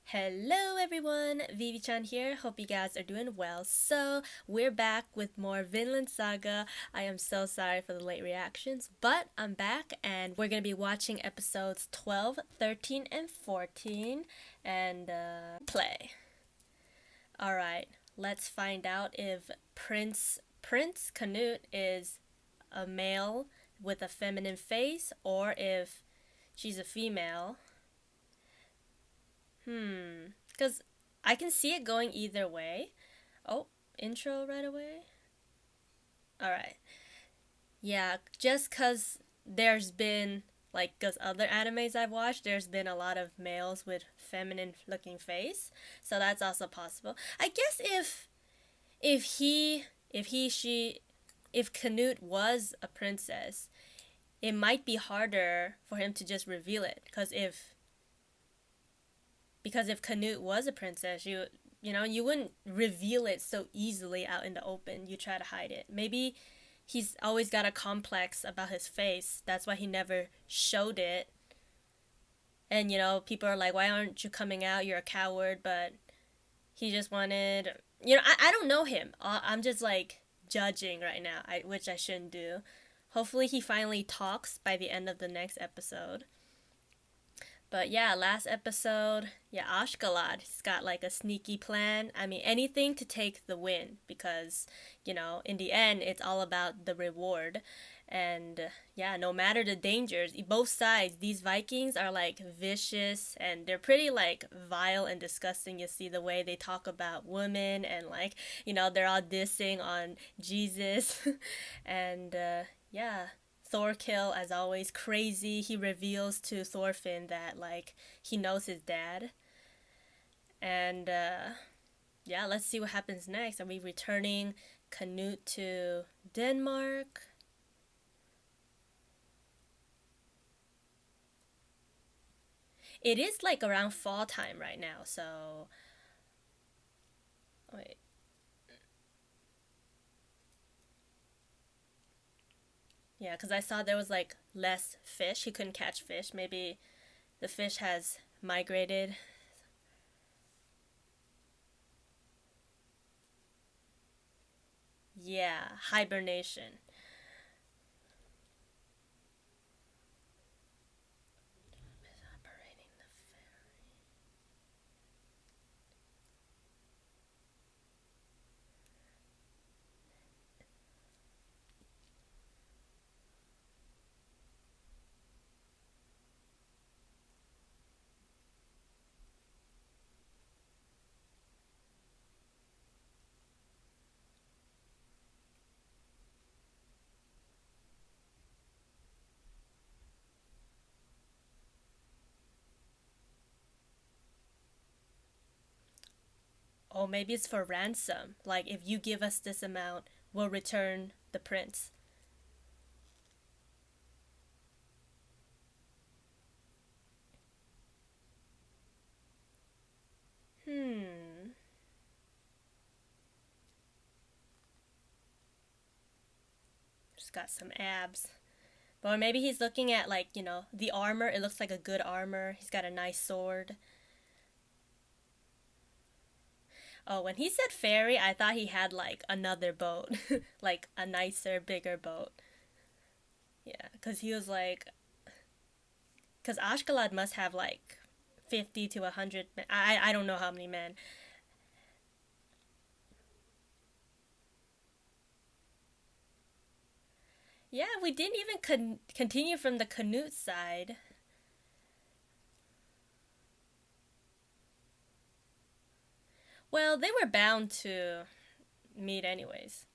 Hello everyone, Vivi-chan here. Hope you guys are doing well. So, we're back with more Vinland Saga. I am so sorry for the late reactions, but I'm back and we're going to be watching episodes 12, 13, and 14 and play. All right, let's find out if Prince Canute is a male with a feminine face or if she's a female. Because I can see it going either way. Oh, intro right away? Alright. Yeah, just because there's been, like, because other animes I've watched, there's been a lot of males with feminine looking face. So that's also possible. I guess if he, she, if Canute was a princess, it might be harder for him to just reveal it. Because if Canute was a princess, you wouldn't reveal it so easily out in the open. You try to hide it. Maybe he's always got a complex about his face. That's why he never showed it. And people are like, "Why aren't you coming out? You're a coward." But he just wanted. I don't know him. I'm just like judging right now, which I shouldn't do. Hopefully, he finally talks by the end of the next episode. But yeah, last episode, yeah, Ashgalad, he's got like a sneaky plan. I mean, anything to take the win because, in the end, it's all about the reward. And yeah, no matter the dangers, both sides, these Vikings are like vicious and they're pretty like vile and disgusting. You see the way they talk about women and like, they're all dissing on Jesus. and yeah, Thorkill, as always, crazy. He reveals to Thorfinn that like he knows his dad, and yeah, let's see what happens next. Are we returning Canute to Denmark? It is like around fall time right now, so wait. Yeah, because I saw there was like less fish. He couldn't catch fish. Maybe the fish has migrated. Yeah, hibernation. Operating the ferry. Oh, maybe it's for ransom. Like, if you give us this amount, we'll return the prince. Hmm. Just got some abs. Or maybe he's looking at, like, the armor. It looks like a good armor. He's got a nice sword. Oh, when he said ferry, I thought he had, like, another boat. Like, a nicer, bigger boat. Yeah, because he was like. Because Ashgalad must have, like, 50 to 100 men. I don't know how many men. Yeah, we didn't even continue from the Canute side. Well, they were bound to meet anyways.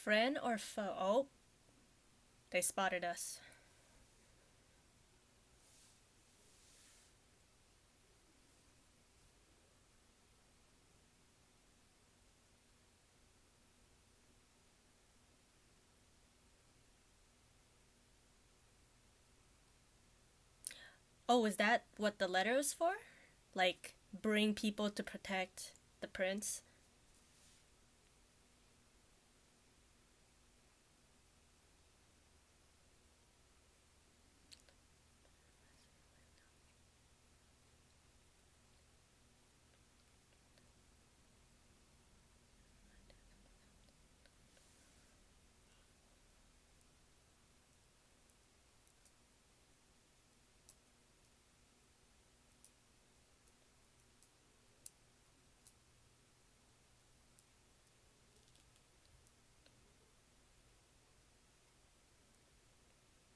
Friend or foe? Oh, they spotted us. Oh, is that what the letter was for? Like, bring people to protect the prince?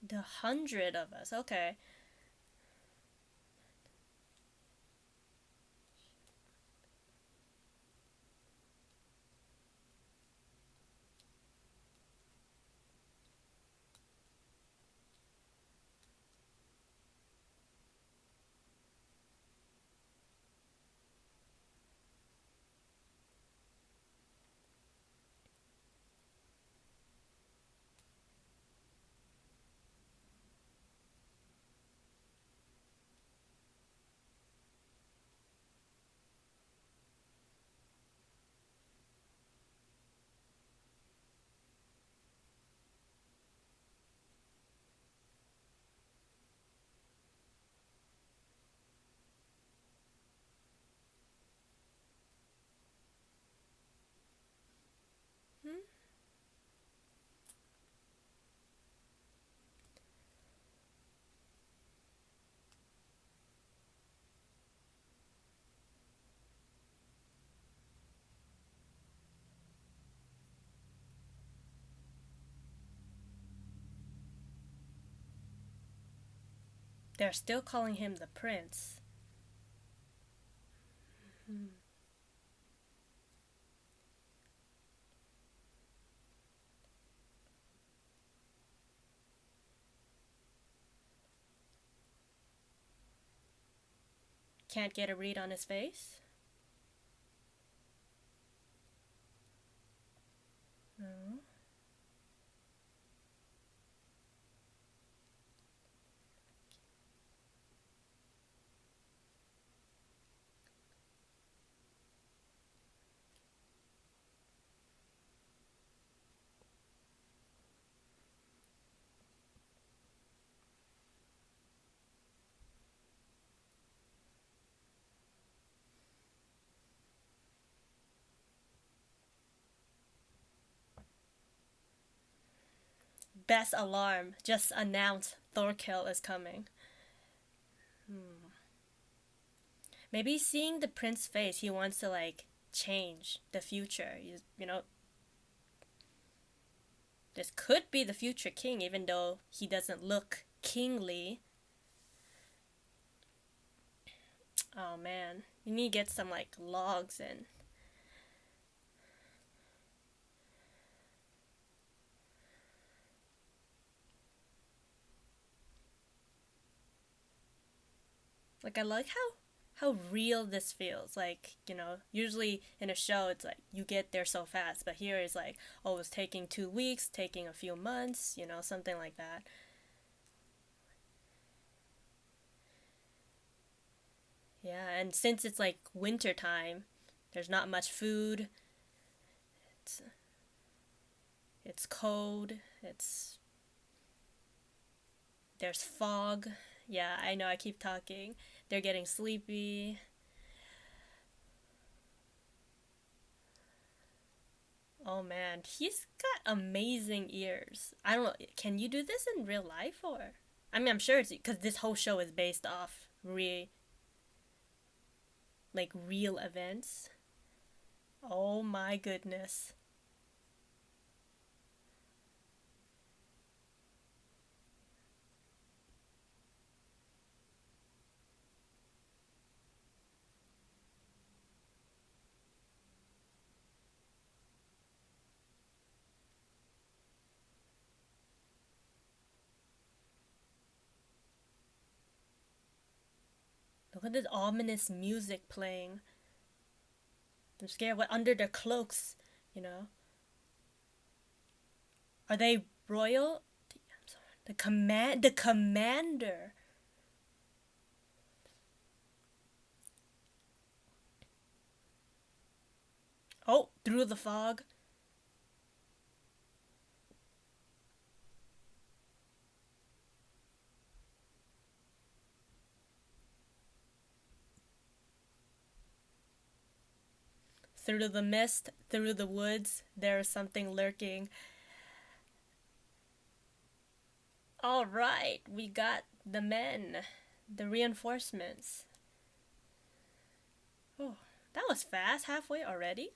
The 100 of us, okay. Hmm? They're still calling him the prince. Hmm. Can't get a read on his face? No. Best alarm. Just announce Thorkill is coming. Hmm. Maybe seeing the prince's face, he wants to like change the future. You know, this could be the future king, even though he doesn't look kingly. Oh man, you need to get some like logs and like I like how real this feels. Like, usually in a show it's like you get there so fast, but here it's like, oh, it's taking 2 weeks, taking a few months, something like that. Yeah, and since it's like winter time, there's not much food. It's it's cold. It's There's fog. Yeah, I know I keep talking. They're getting sleepy. Oh man, he's got amazing ears. I don't know. Can you do this in real life or? I mean, I'm sure it's because this whole show is based off real events. Oh my goodness. What is ominous music playing? I'm scared what under their cloaks, you know? Are they royal? The commander. Oh, through the fog. Through the mist, through the woods, there is something lurking. All right, we got the men, the reinforcements. Oh, that was fast, halfway already.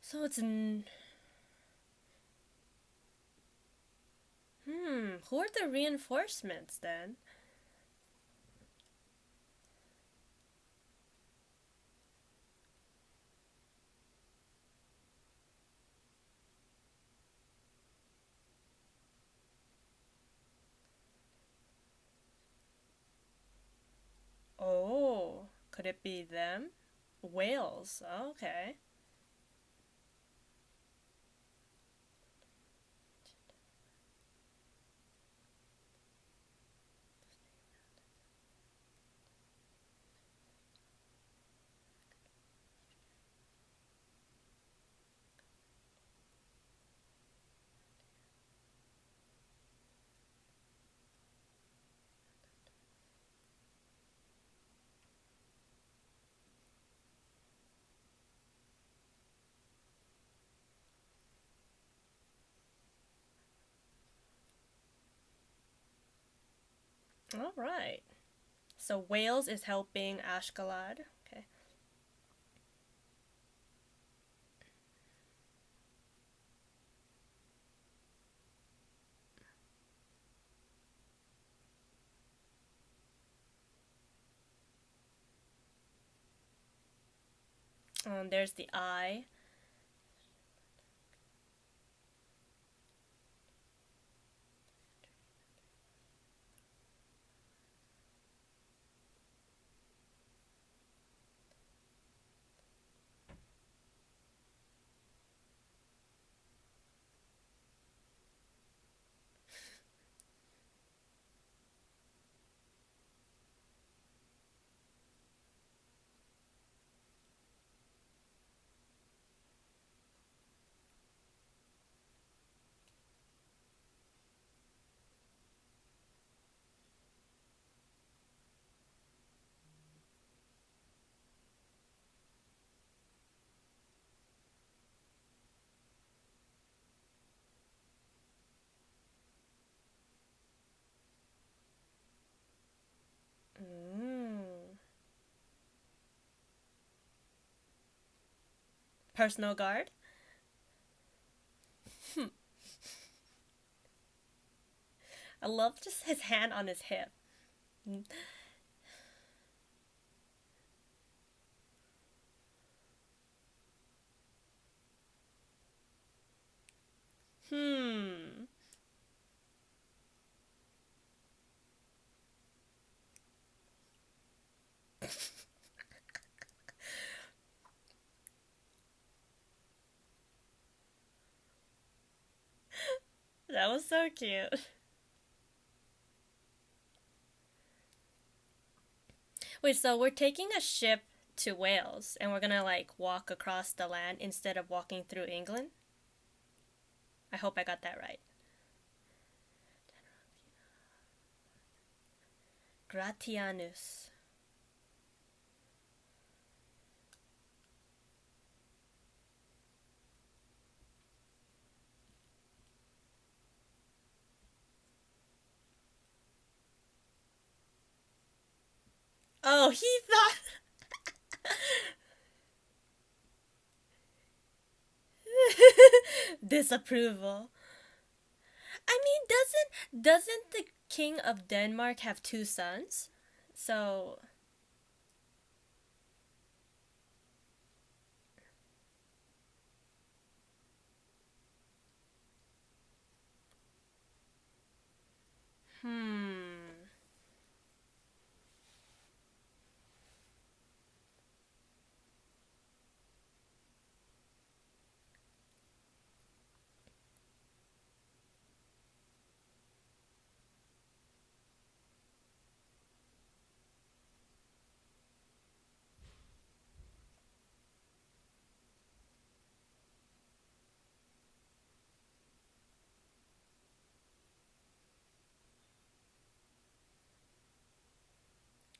So it's who are the reinforcements then? Oh, could it be them? Whales. Okay. All right. So Wales is helping Ashgalad. Okay. There's the eye. Mm. Personal guard. I love just his hand on his hip. Hmm. That was so cute. Wait, so we're taking a ship to Wales and we're gonna like walk across the land instead of walking through England? I hope I got that right. Gratianus. Oh, he thought. Disapproval. I mean, doesn't the king of Denmark have two sons? So, hmm.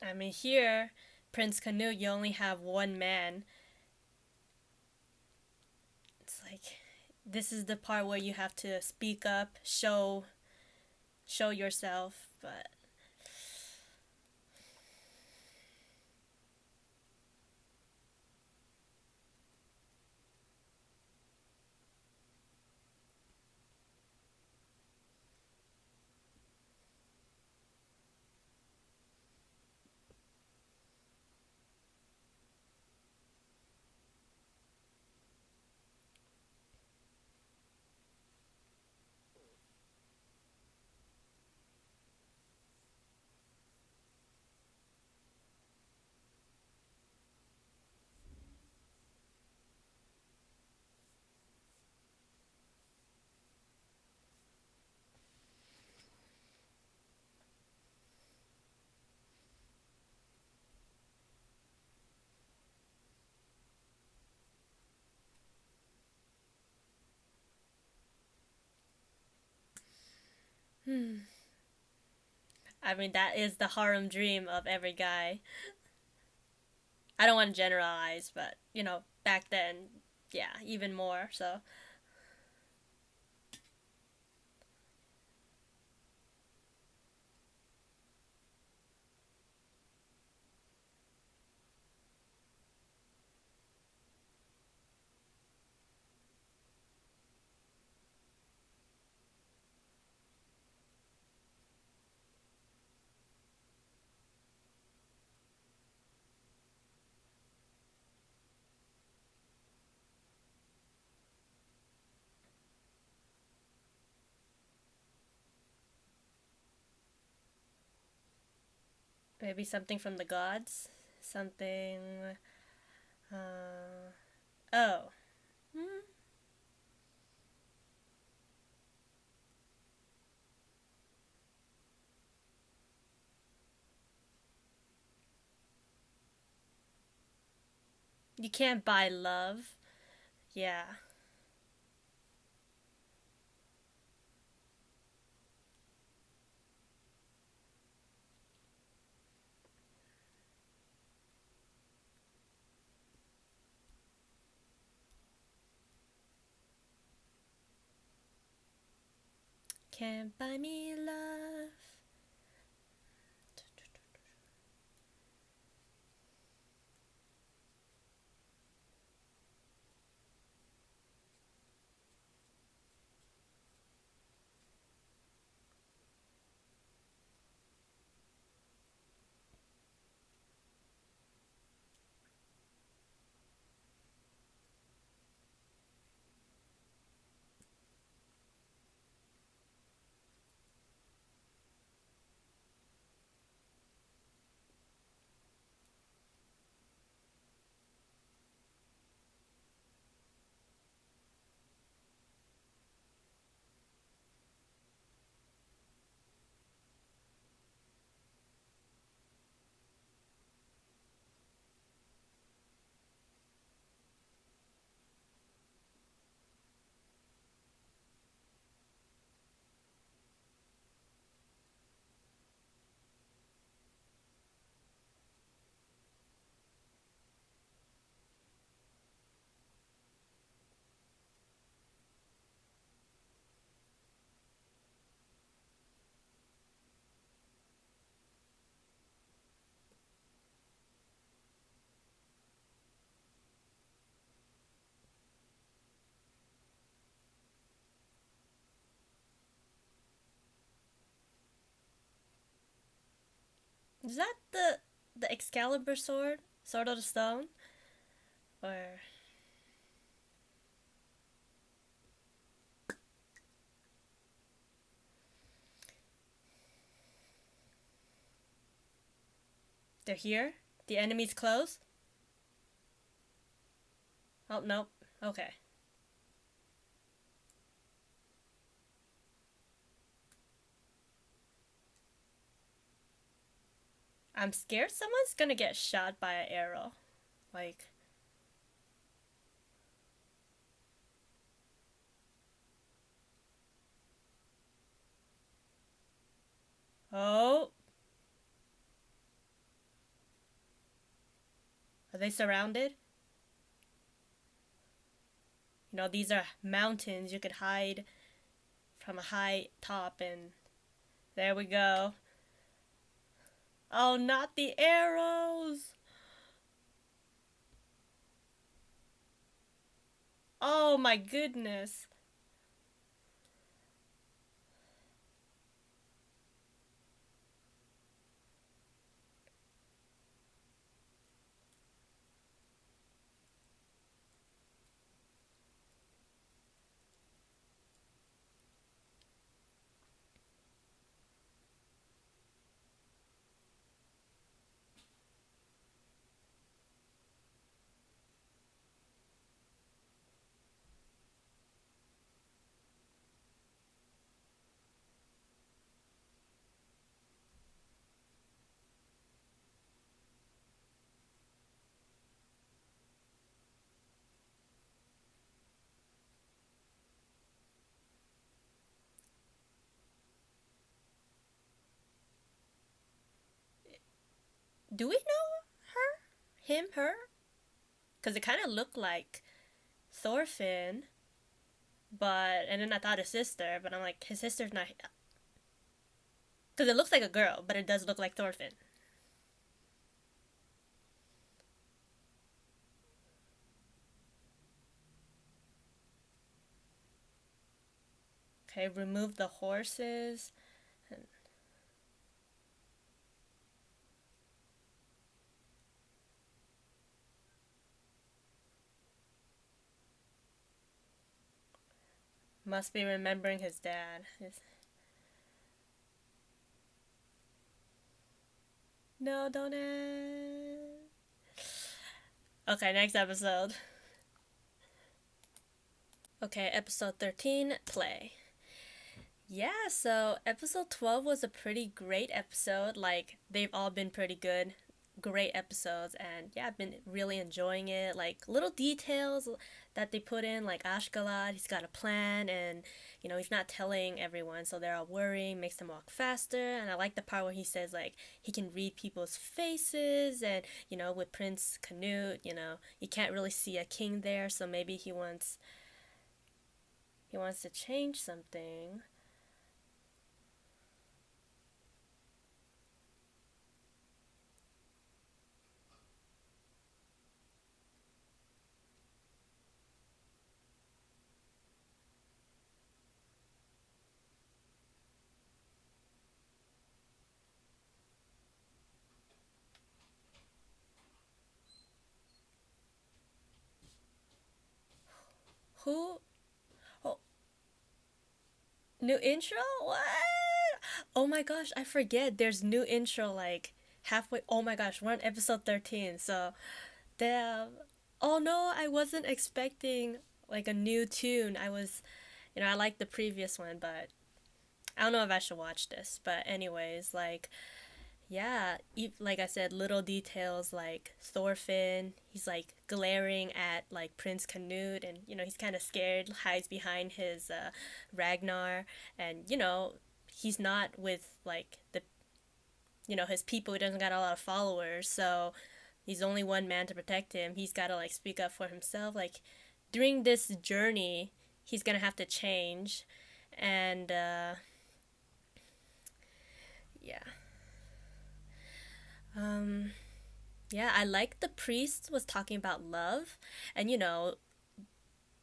I mean, here, Prince Canute, you only have one man. It's like this is the part where you have to speak up, show yourself, but I mean that is the harem dream of every guy. I don't want to generalize, but back then, yeah, even more. So maybe something from the gods, something. Oh, hmm. You can't buy love. Yeah, can't buy me love. Is that the Excalibur sword? Sword of the Stone? Or they're here? The enemy's close? Oh, nope. Okay. I'm scared someone's gonna get shot by an arrow. Like, oh, are they surrounded? You know, these are mountains. You could hide from a high top, and there we go. Oh, not the arrows! Oh my goodness. Do we know her? Him, her? Because it kind of looked like Thorfinn, but. And then I thought his sister, but I'm like, his sister's not. Because it looks like a girl, but it does look like Thorfinn. Okay, remove the horses. Must be remembering his dad. No, don't end. Okay, next episode. Okay, episode 13, play. Yeah, so episode 12 was a pretty great episode. Like, they've all been pretty good, great episodes. And yeah, I've been really enjoying it. Like, little details that they put in, like Ashgalad, he's got a plan, and, you know, he's not telling everyone, so they're all worrying, makes them walk faster. And I like the part where he says, like, he can read people's faces, and, you know, with Prince Canute, you know, you can't really see a king there, so maybe he wants to change something. Who? Oh, new intro? What? Oh my gosh, I forget. There's new intro like halfway. Oh my gosh, we're on episode 13. So, damn. Oh no, I wasn't expecting like a new tune. I liked the previous one, but I don't know if I should watch this. But anyways, like yeah, like I said, little details like Thorfinn, he's like glaring at like Prince Canute, and you know he's kind of scared, hides behind his Ragnar, and you know he's not with like the his people. He doesn't got a lot of followers, so he's only one man to protect him. He's got to like speak up for himself. Like during this journey, he's gonna have to change, and yeah. Um, Yeah, I like the priest was talking about love. And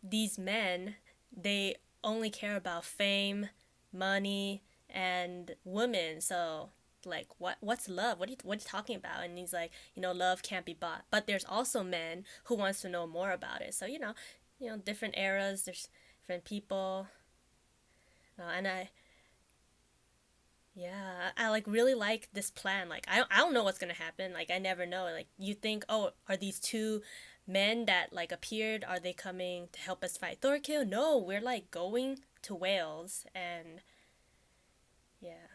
these men, they only care about fame, money, and women. So, like what's love? What are you talking about? And he's like, love can't be bought. But there's also men who wants to know more about it. So different eras. There's different people. And I like really like this plan. Like I don't know what's gonna happen. Like I never know. Like you think, oh, are these two men that like appeared? Are they coming to help us fight Thorkill? No, we're like going to Wales, and yeah,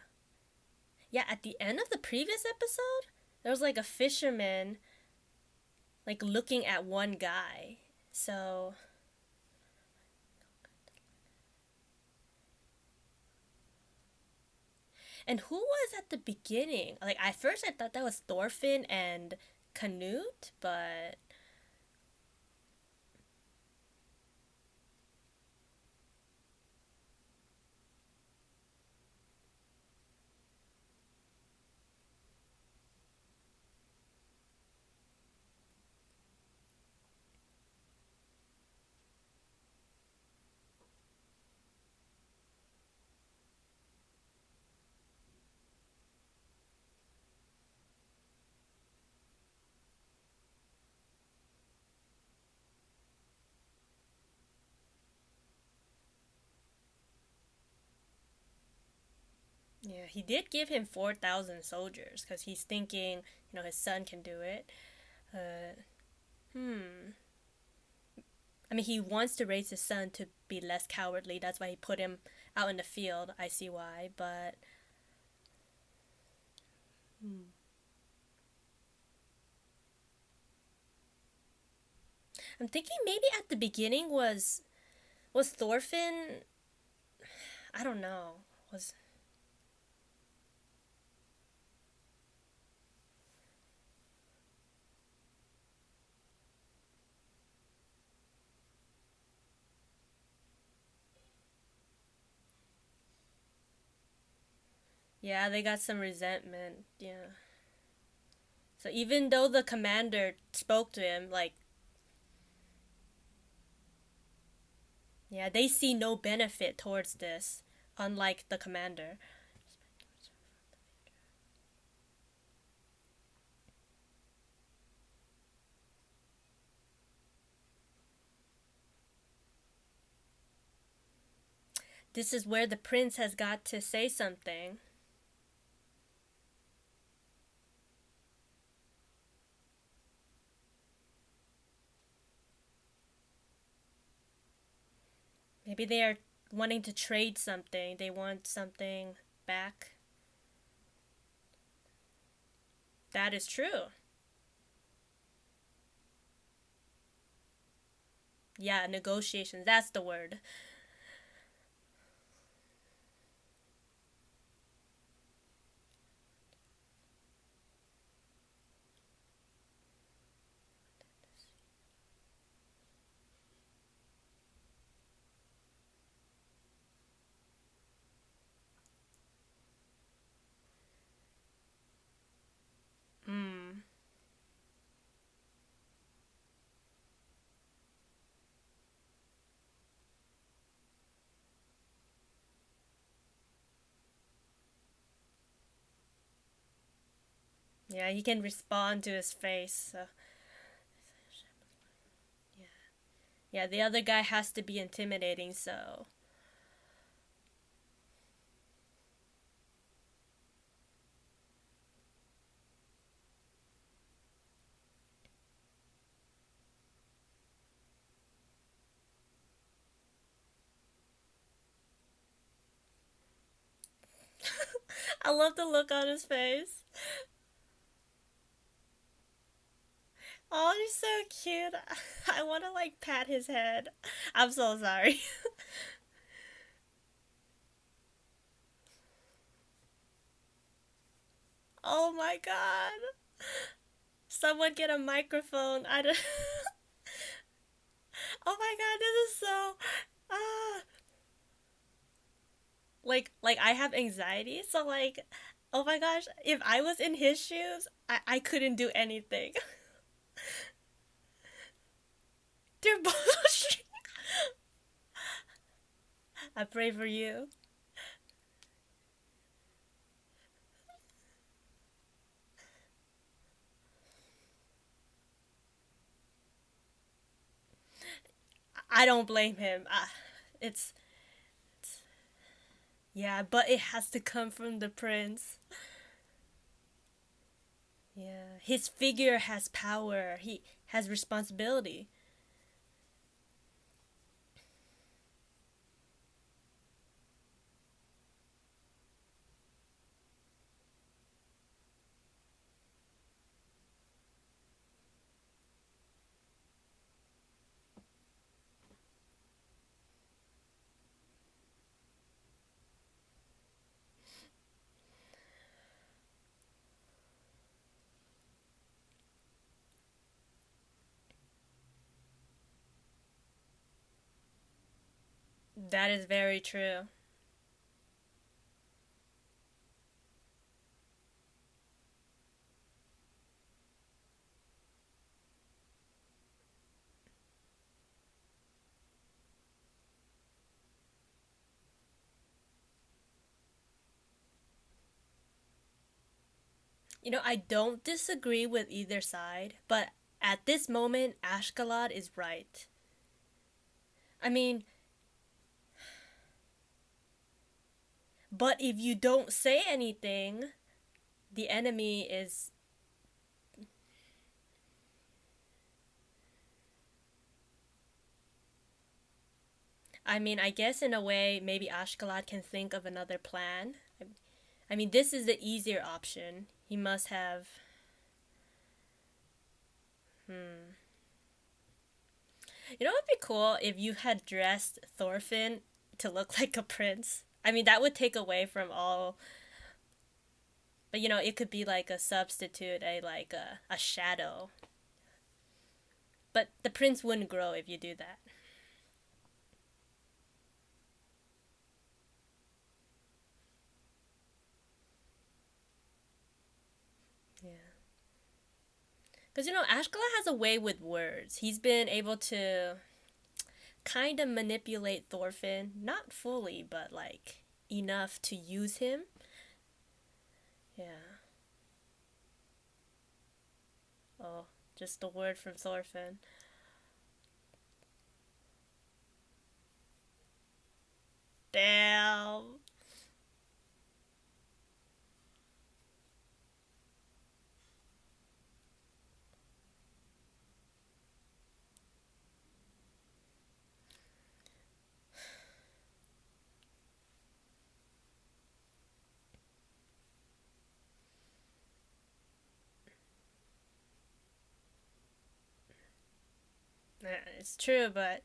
yeah. At the end of the previous episode, there was like a fisherman like looking at one guy. So and who was at the beginning? Like at first I thought that was Thorfinn and Canute, but yeah, he did give him 4,000 soldiers because he's thinking, his son can do it. Uh, hmm. I mean, he wants to raise his son to be less cowardly. That's why he put him out in the field. I see why, but hmm. I'm thinking maybe at the beginning was Thorfinn. I don't know. Was Yeah, they got some resentment. Yeah. So even though the commander spoke to him, like, yeah, they see no benefit towards this, unlike the commander. This is where the prince has got to say something. Maybe they are wanting to trade something. They want something back. That is true. Yeah, negotiations. That's the word. Hmm. Yeah, he can respond to his face. So. Yeah. Yeah, the other guy has to be intimidating, so. I love the look on his face. Oh, he's so cute. I want to like pat his head. I'm so sorry. Oh my god. Someone get a microphone. I don't. Oh my god, this is so. Ah. Like I have anxiety, so like, oh my gosh, if I was in his shoes, I couldn't do anything. They're both. I pray for you. I don't blame him. It's yeah, but it has to come from the prince. Yeah, his figure has power. He has responsibility. That is very true. I don't disagree with either side, but at this moment, Ashgalad is right. I mean, but if you don't say anything, the enemy is. I mean, I guess in a way, maybe Ashgalad can think of another plan. I mean, this is the easier option. He must have. Hmm. It would be cool if you had dressed Thorfinn to look like a prince. I mean, that would take away from all. But it could be like a substitute, a shadow. But the prince wouldn't grow if you do that. Yeah. Because Ashkala has a way with words. He's been able to kind of manipulate Thorfinn, not fully, but like enough to use him. Yeah. Oh, just a word from Thorfinn. Damn. It's true, but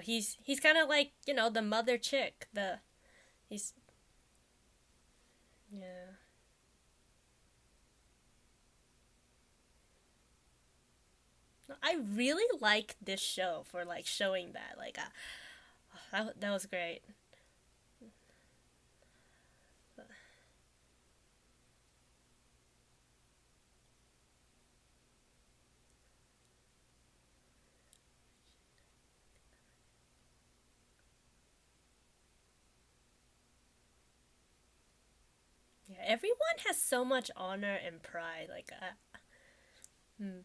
he's kind of like the mother chick. He's yeah. I really like this show for like showing that. Like, that was great. Yeah, everyone has so much honor and pride. Like, hmm.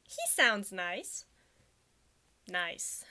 He sounds nice. Nice.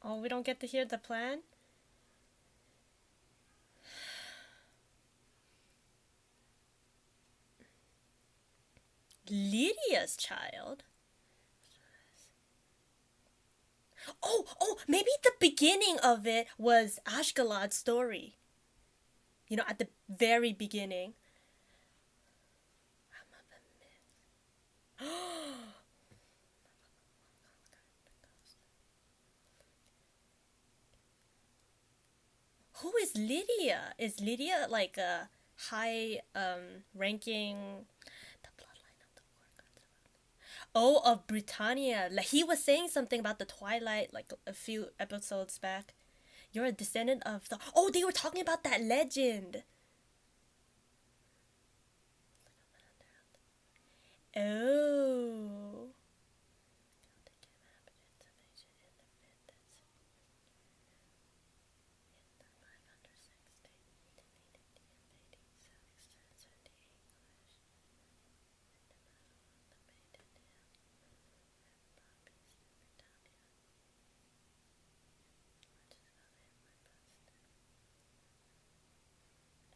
Oh, we don't get to hear the plan? Lydia's child? Oh, maybe the beginning of it was Ashgalad's story. You know, at the very beginning. Who is Lydia? Is Lydia like a high ranking the bloodline of the Oh, of Britannia. Like he was saying something about the Twilight like a few episodes back. You're a descendant of the Oh, they were talking about that legend. Oh.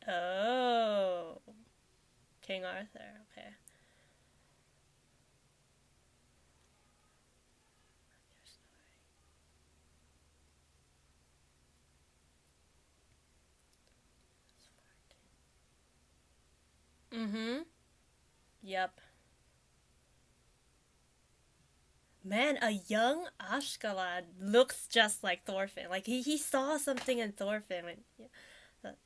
Oh. King Arthur. Okay. Mm-hmm. Yep. Man, a young Ashgalad looks just like Thorfinn. Like he saw something in Thorfinn. When, yeah. That-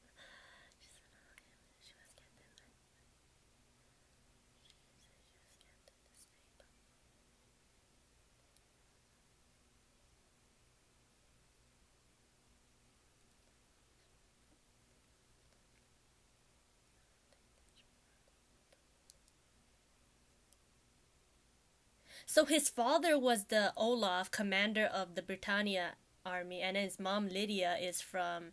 So his father was the Olaf, commander of the Britannia army, and his mom Lydia is from.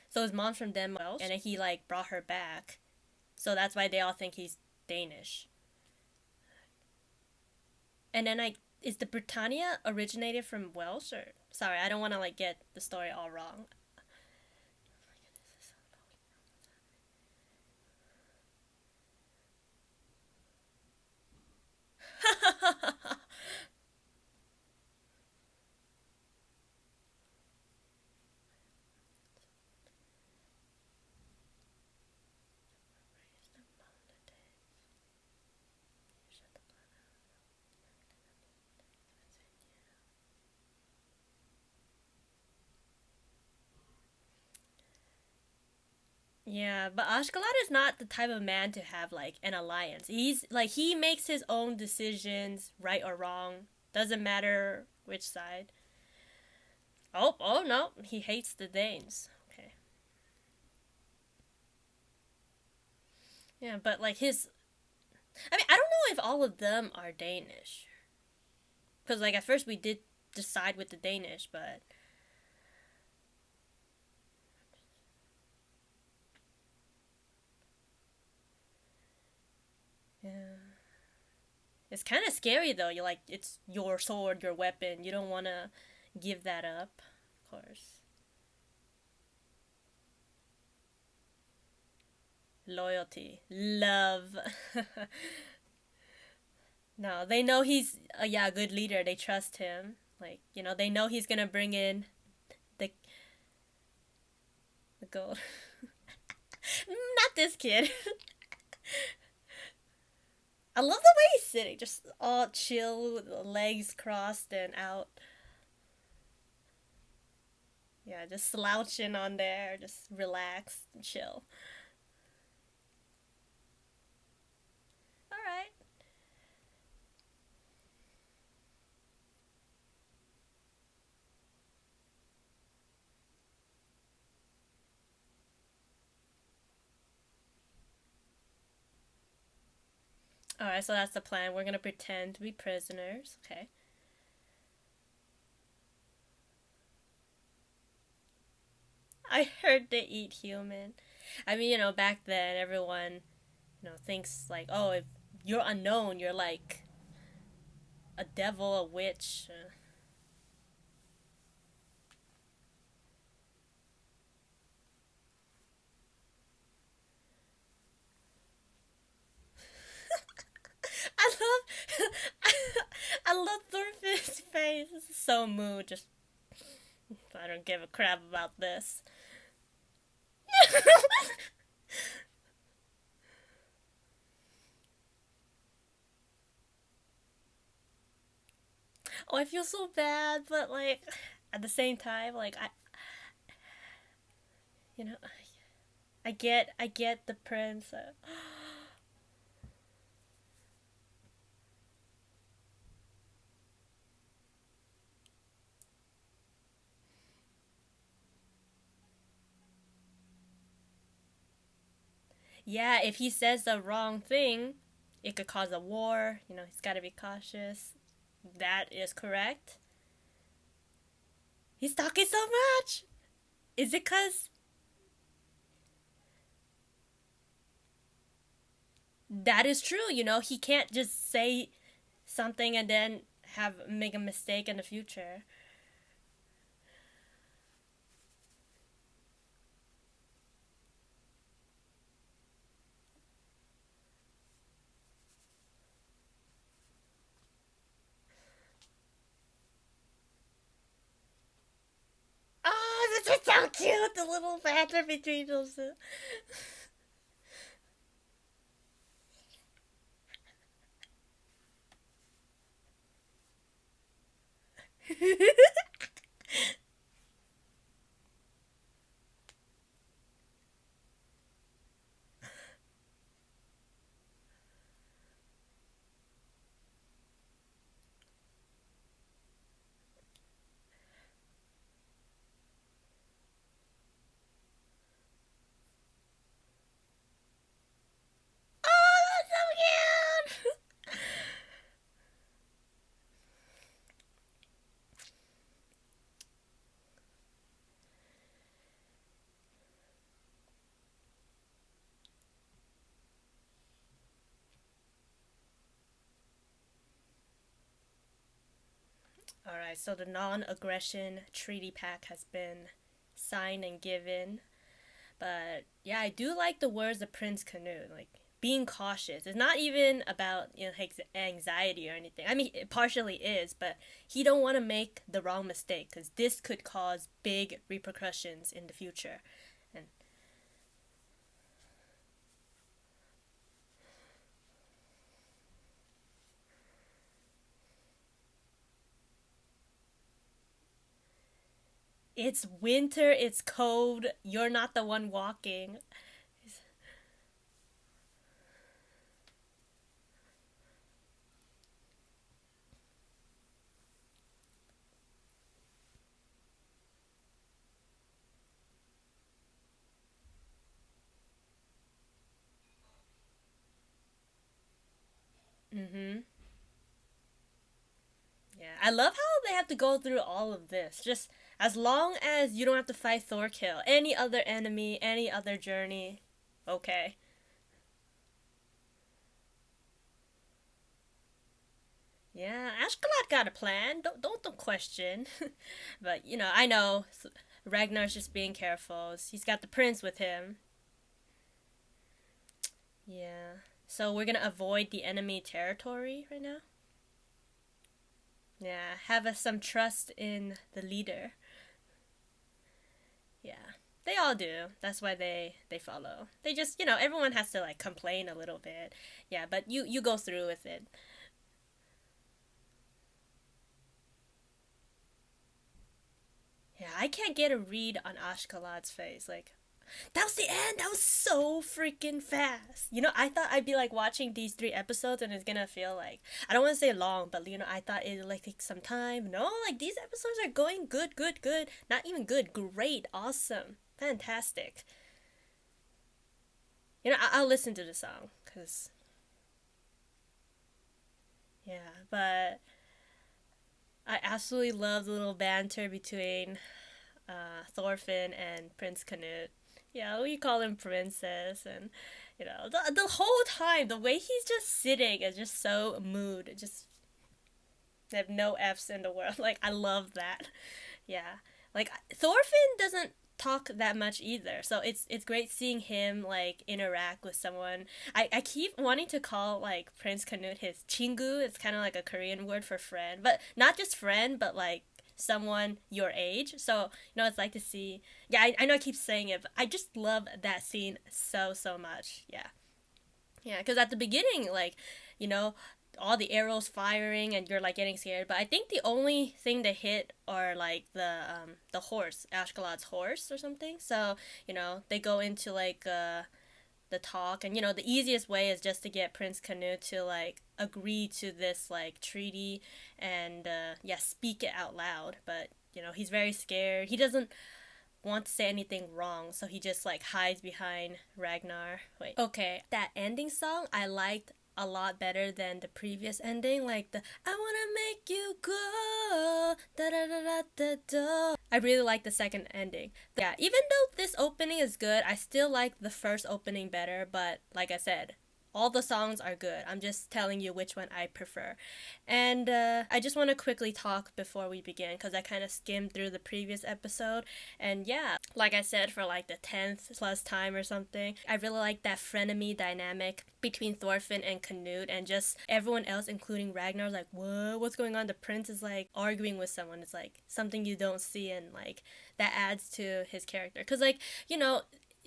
So his mom's from Denmark, and then he like brought her back. So that's why they all think he's Danish. And then I is the Britannia originated from Welsh or sorry, I don't want to like get the story all wrong. Yeah, but Ashgalat is not the type of man to have like an alliance. He's like he makes his own decisions, right or wrong. Doesn't matter which side. Oh no, he hates the Danes. Okay. Yeah, but like his I mean, I don't know if all of them are Danish. Cuz like at first we did decide with the Danish, but yeah. It's kind of scary though. You like it's your sword, your weapon. You don't want to give that up, of course. Loyalty, love. No, they know he's yeah, a good leader. They trust him. Like, you know, they know he's going to bring in the gold. Not this kid. I love the way he's sitting, just all chill, with the legs crossed and out. Yeah, just slouching on there, just relaxed and chill. All right. All right, so that's the plan. We're gonna pretend to be prisoners. Okay. I heard they eat human. I mean, back then everyone, thinks like, oh, if you're unknown, you're like a devil, a witch. I love, I love Thorfinn's face. It's so mood. Just I don't give a crap about this. Oh, I feel so bad, but like at the same time, like you know, I get the prince. Yeah, if he says the wrong thing, it could cause a war. He's got to be cautious. That is correct. He's talking so much. Is it cause that is true? He can't just say something and then have make a mistake in the future. Oh, this is so cute. The little banter between those two. Oh, that's so cute. All right, so the non-aggression treaty pact has been signed and given. But yeah, I do like the words of Prince Canute, like being cautious. It's not even about his anxiety or anything. I mean, it partially is, but he don't want to make the wrong mistake because this could cause big repercussions in the future. And it's winter. It's cold. You're not the one walking. Mm-hmm. Yeah, I love how they have to go through all of this. Just as long as you don't have to fight Thorkill, any other enemy, any other journey, okay. Yeah, Ashkalot got a plan. Don't question. But I know Ragnar's just being careful. He's got the prince with him. Yeah. So we're gonna avoid the enemy territory right now. Yeah, have some trust in the leader. Yeah, they all do. That's why they follow. They just everyone has to like complain a little bit. Yeah, but you go through with it. Yeah, I can't get a read on Ashkalot's face. Like, that was the end. That was so freaking fast. I thought I'd be like watching these 3 episodes and it's gonna feel like I don't want to say long, but I thought it'd like take some time. No, like these episodes are going good, good, good. Not even good, great, awesome, fantastic. I'll listen to the song because Yeah, but I absolutely love the little banter between Thorfinn and Prince Canute. Yeah, we call him Princess, and the whole time the way he's just sitting is just so mood. Just have no F's in the world. Like I love that. Yeah, like Thorfinn doesn't talk that much either, so it's great seeing him like interact with someone. I keep wanting to call like Prince Canute his 친구. It's kind of like a Korean word for friend, but not just friend, but like someone your age. So it's like to see. Yeah, I know I keep saying it, but I just love that scene so much. Yeah. Yeah, because at the beginning, like, you know, all the arrows firing and you're like getting scared. But I think the only thing that hit are like the horse, Ashgalad's horse or something. So they go into like the talk, and the easiest way is just to get Prince Canute to like agree to this like treaty, and yeah, speak it out loud. But he's very scared. He doesn't want to say anything wrong, so he just like hides behind Ragnar. Wait. Okay, that ending song I liked a lot better than the previous ending, like the I wanna make you go da da da da da da. I really like the second ending. Yeah, even though this opening is good, I still like the first opening better, but like I said, all the songs are good. I'm just telling you which one I prefer. And I just want to quickly talk before we begin because I kind of skimmed through the previous episode. And yeah, like I said, for like the 10th plus time or something, I really like that frenemy dynamic between Thorfinn and Canute, and just everyone else, including Ragnar's like, whoa, what's going on? The prince is like arguing with someone. It's like something you don't see, and like that adds to his character. Because, like,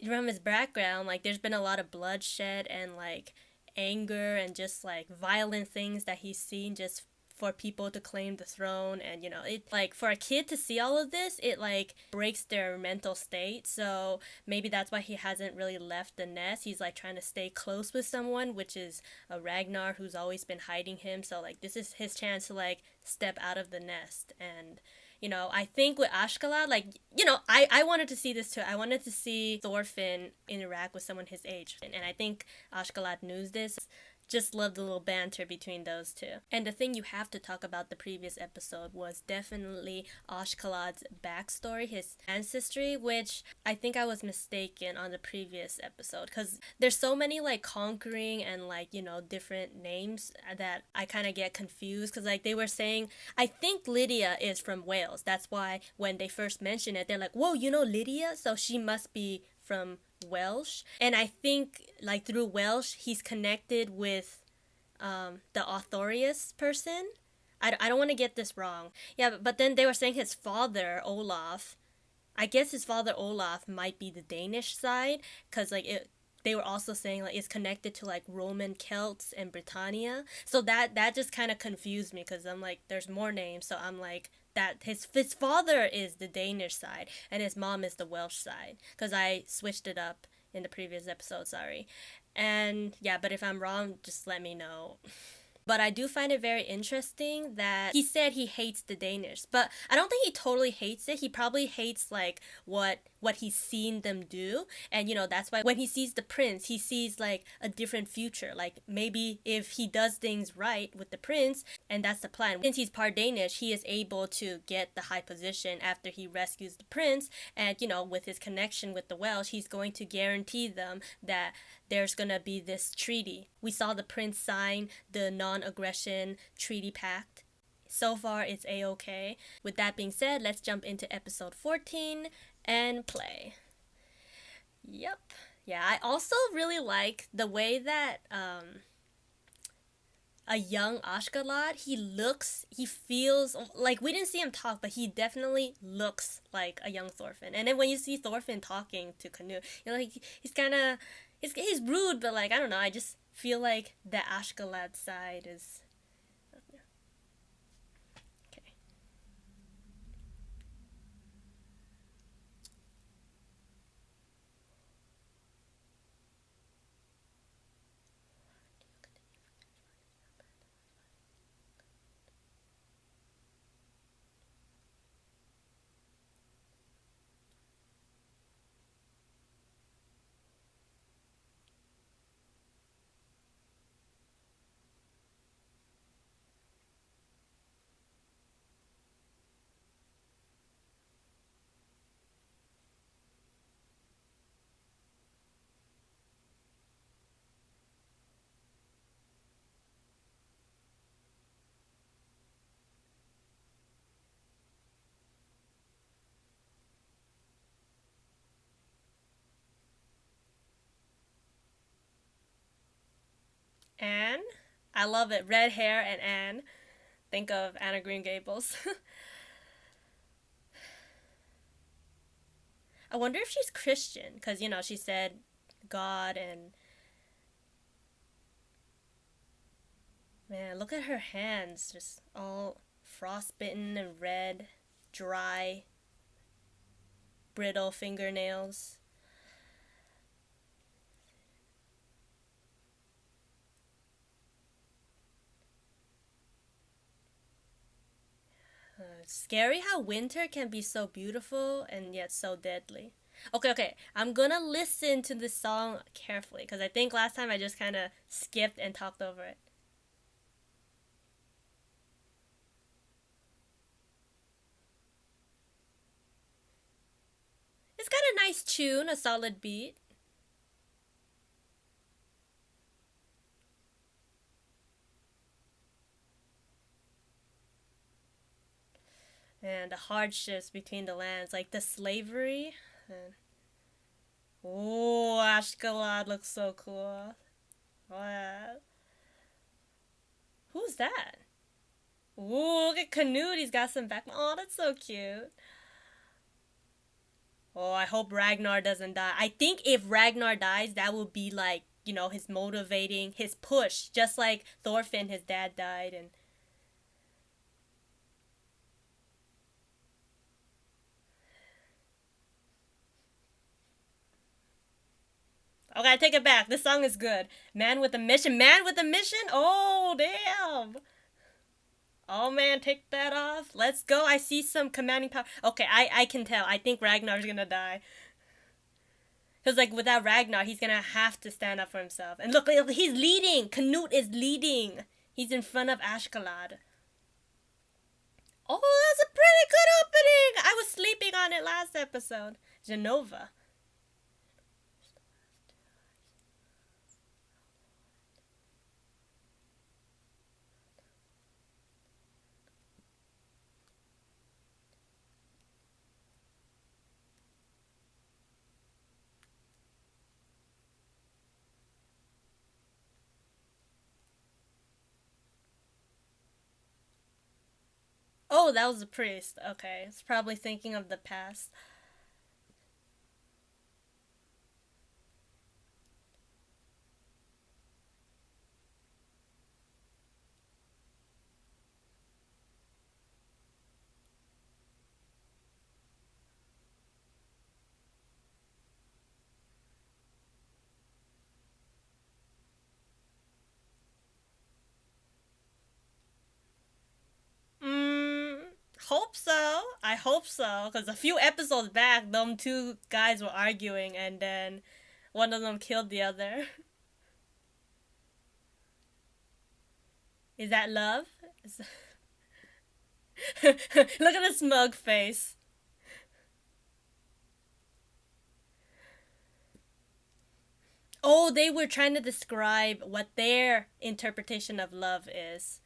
from his background, like there's been a lot of bloodshed and like anger and just like violent things that he's seen just for people to claim the throne. And it like for a kid to see all of this, it like breaks their mental state. So maybe that's why he hasn't really left the nest. He's like trying to stay close with someone, which is a Ragnar who's always been hiding him. So like this is his chance to like step out of the nest. And I think with Ashkala, like, I wanted to see this too. I wanted to see Thorfinn interact with someone his age. And I think Ashkala knows this. Just love the little banter between those two. And the thing you have to talk about the previous episode was definitely Ashkalad's backstory, his ancestry, which I think I was mistaken on the previous episode because there's so many like conquering and like, different names that I kind of get confused because like they were saying, I think Lydia is from Wales. That's why when they first mentioned it, they're like, whoa, Lydia? So she must be from Welsh. And I think like through Welsh he's connected with the Arthurius person. I don't want to get this wrong. Yeah, but then they were saying his father Olaf, I guess his father Olaf might be the Danish side because like they were also saying like it's connected to like Roman Celts and Britannia. So that just kind of confused me because I'm like there's more names, so I'm like that his father is the Danish side and his mom is the Welsh side because I switched it up in the previous episode, sorry. And yeah, but if I'm wrong, just let me know. But I do find it very interesting that he said he hates the Danish, but I don't think he totally hates it. He probably hates like what he's seen them do, and that's why when he sees the prince, he sees like a different future. Like maybe if he does things right with the prince, and that's the plan. Since he's part Danish, he is able to get the high position after he rescues the prince, and with his connection with the Welsh, he's going to guarantee them that there's gonna be this treaty. We saw the prince sign the non-aggression treaty pact. So far, it's a-okay. With that being said, let's jump into episode 14 and play. Yep. Yeah, I also really like the way that a young Ashgalad, he feels like we didn't see him talk, but he definitely looks like a young Thorfinn. And then when you see Thorfinn talking to Canute, like he's kind of he's rude, but like I don't know, I just feel like the Ashgalad side is okay. Anne. I love it. Red hair and Anne. Think of Anna Green Gables. I wonder if she's Christian because she said God and man, look at her hands, just all frostbitten and red, dry, brittle fingernails. It's scary how winter can be so beautiful and yet so deadly. Okay, okay. I'm gonna listen to this song carefully because I think last time I just kind of skipped and talked over it. It's got a nice tune, a solid beat. And the hardships between the lands, like the slavery. And, oh, Ashkelon looks so cool. Wow. Who's that? Ooh, look at Canute. He's got some back. Oh, that's so cute. Oh, I hope Ragnar doesn't die. I think if Ragnar dies, that will be like, his motivating, his push. Just like Thorfinn, his dad died. And okay, I take it back. This song is good. Man with a mission. Man with a mission? Oh, damn. Oh man, take that off. Let's go. I see some commanding power. Okay, I can tell. I think Ragnar's gonna die. Because, like, without Ragnar, he's gonna have to stand up for himself. And look, he's leading! Canute is leading! He's in front of Ashkelad. Oh, that's a pretty good opening! I was sleeping on it last episode. Genova. Oh, that was a priest. Okay, it's probably thinking of the past. Mm, hope so. I hope so. Because a few episodes back, them two guys were arguing, and then one of them killed the other. Is that love? Look at the smug face. Oh, they were trying to describe what their interpretation of love is.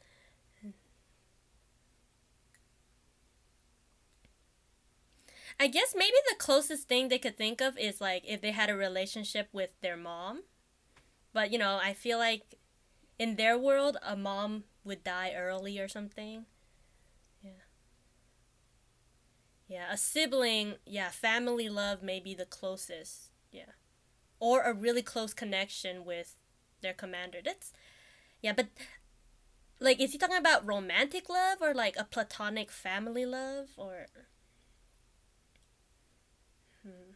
I guess maybe the closest thing they could think of is like if they had a relationship with their mom. But I feel like in their world, a mom would die early or something. Yeah. Yeah, a sibling, yeah, family love may be the closest. Yeah. Or a really close connection with their commander. That's yeah, but like is he talking about romantic love or like a platonic family love or hmm.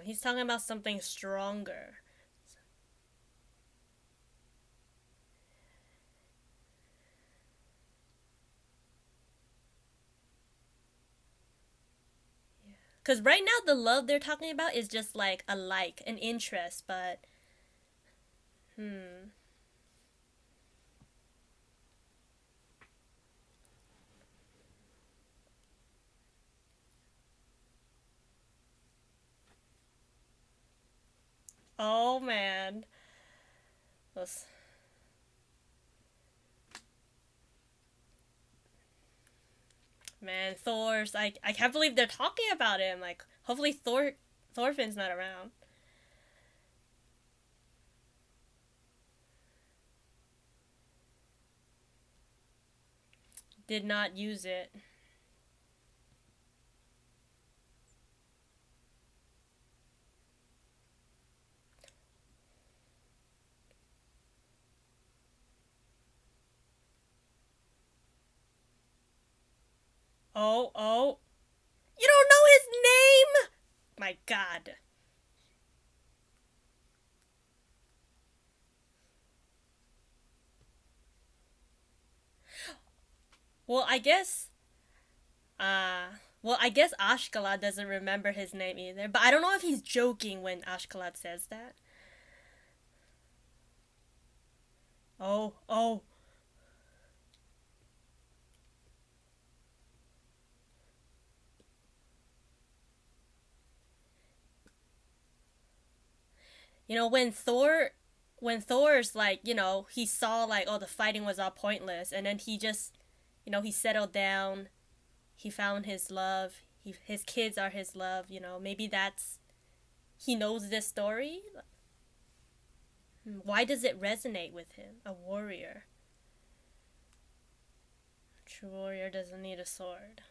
He's talking about something stronger. Because right now, the love they're talking about is just like a like, an interest, but hmm. Oh man. Those, man, Thor's I can't believe they're talking about him. Like hopefully Thorfinn's not around. Did not use it. Oh, oh. You don't know his name? My god. Well, I guess well, I guess Ashkala doesn't remember his name either, but I don't know if he's joking when Ashkala says that. Oh, oh. You know, when Thor's like, he saw like, oh, the fighting was all pointless, and then he just, he settled down, he found his love, his kids are his love, maybe that's, he knows this story. Why does it resonate with him? A warrior. A true warrior doesn't need a sword.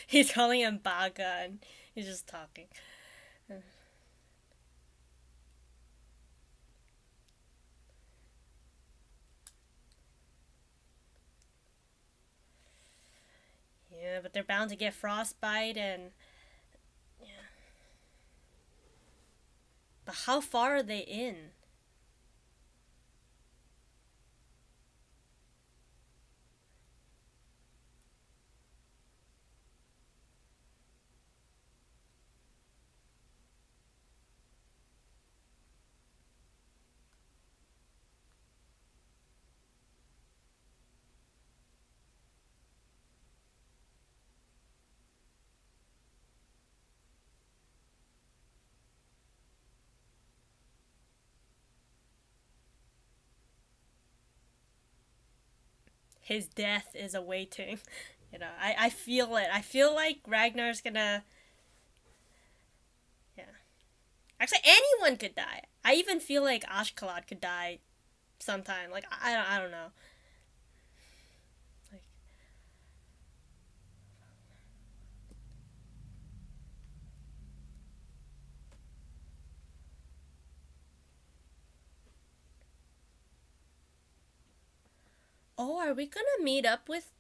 He's calling him Baga, and he's just talking. Yeah, but they're bound to get frostbite, and yeah. But how far are they in? His death is awaiting. I feel it. I feel like Ragnar's gonna. Yeah. Actually, anyone could die. I even feel like Ashkalad could die sometime. Like, I don't know. Like, oh, are we gonna meet up with.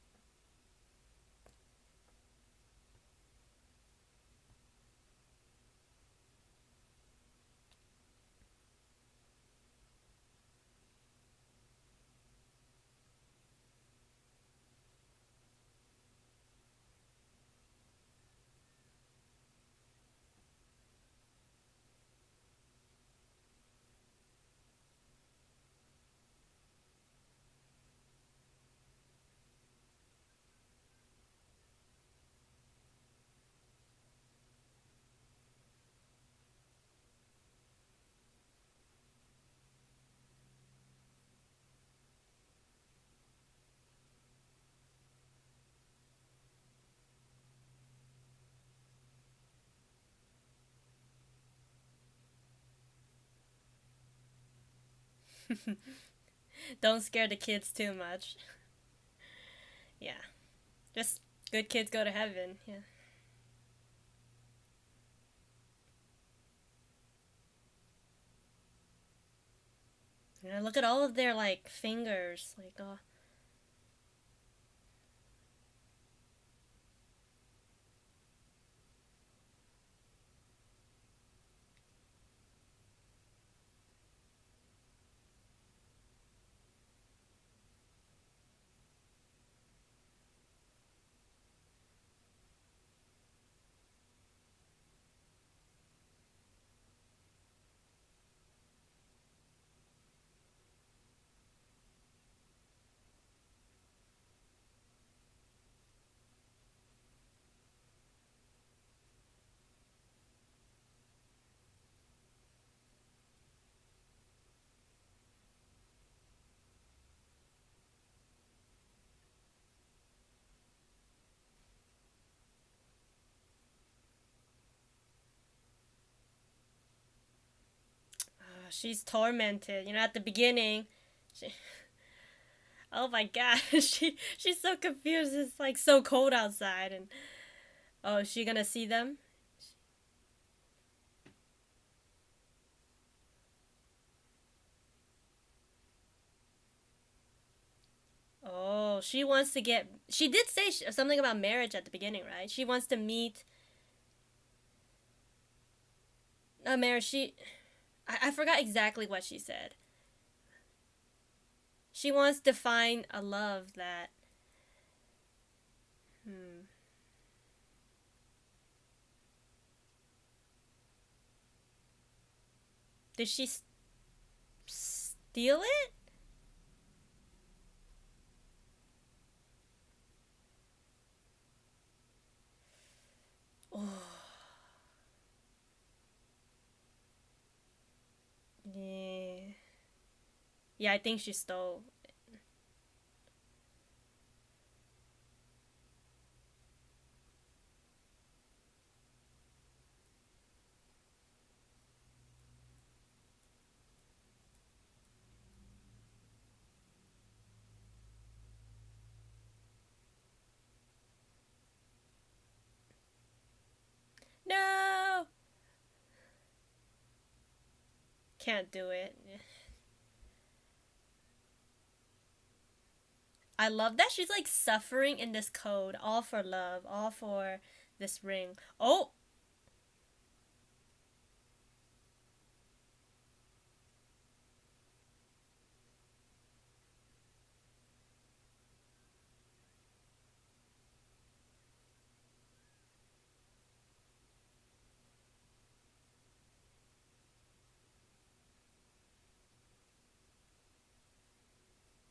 Don't scare the kids too much. Yeah. Just good kids go to heaven. Yeah. Yeah, look at all of their like fingers. Like, oh. She's tormented. You know, at the beginning, she, oh my god, she's so confused. It's like so cold outside, and oh, is she gonna see them? Oh, she wants to get. She did say something about marriage at the beginning, right? She wants to meet a marriage. I forgot exactly what she said. She wants to find a love that. Hmm. Did she steal it? Oh, yeah. Yeah, I think she stole. No, can't do it. I love that she's like suffering in this code, all for love, all for this ring. Oh,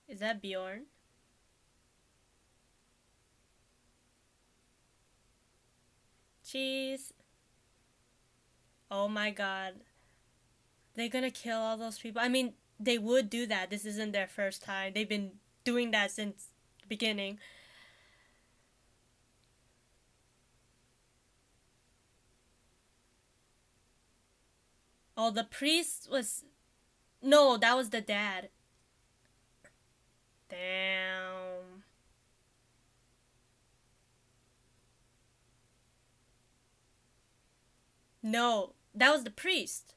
is that Bjorn? Cheese. Oh my god. They're gonna kill all those people. I mean, they would do that. This isn't their first time. They've been doing that since the beginning. Oh, the priest was. No, that was the dad. Damn. No, that was the priest.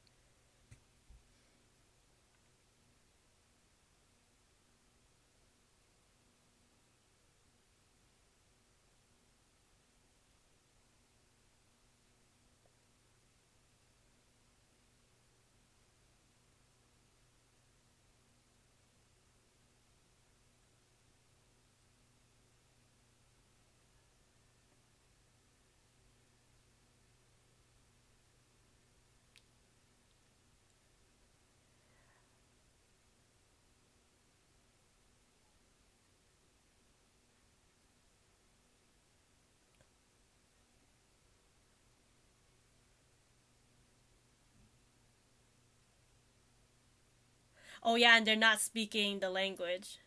Oh, yeah, and they're not speaking the language.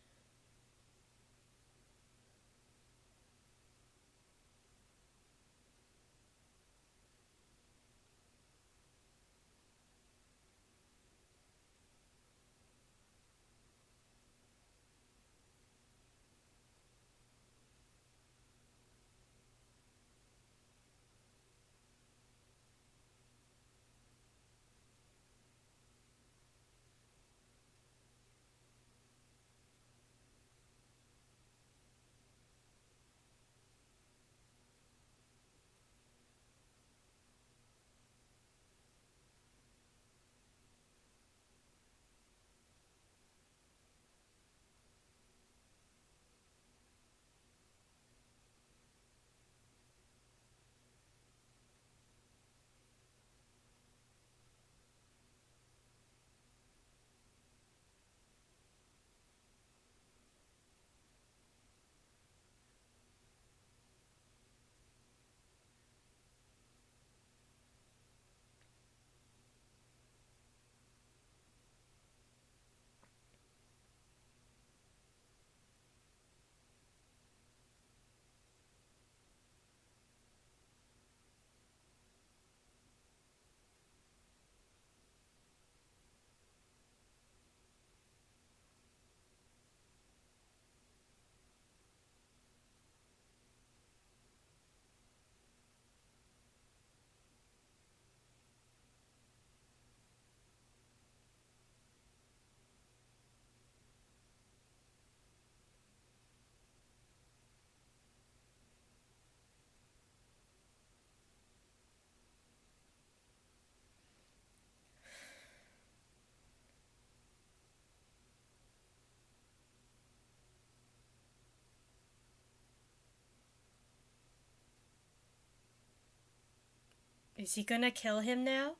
Is he gonna kill him now?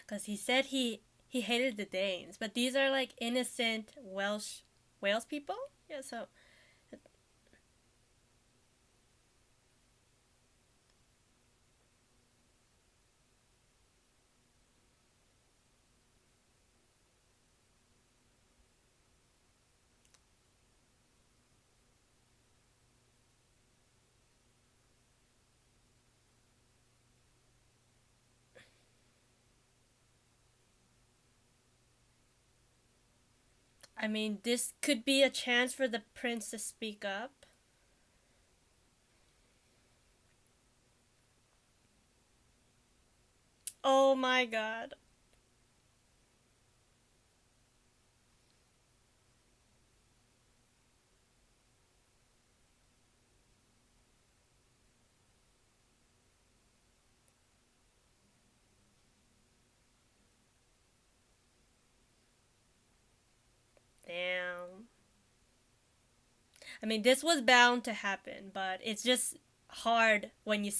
Because he said he hated the Danes, but these are like innocent Wales people. Yeah, so I mean, this could be a chance for the prince to speak up. Oh my god. Damn. I mean, this was bound to happen, but it's just hard when you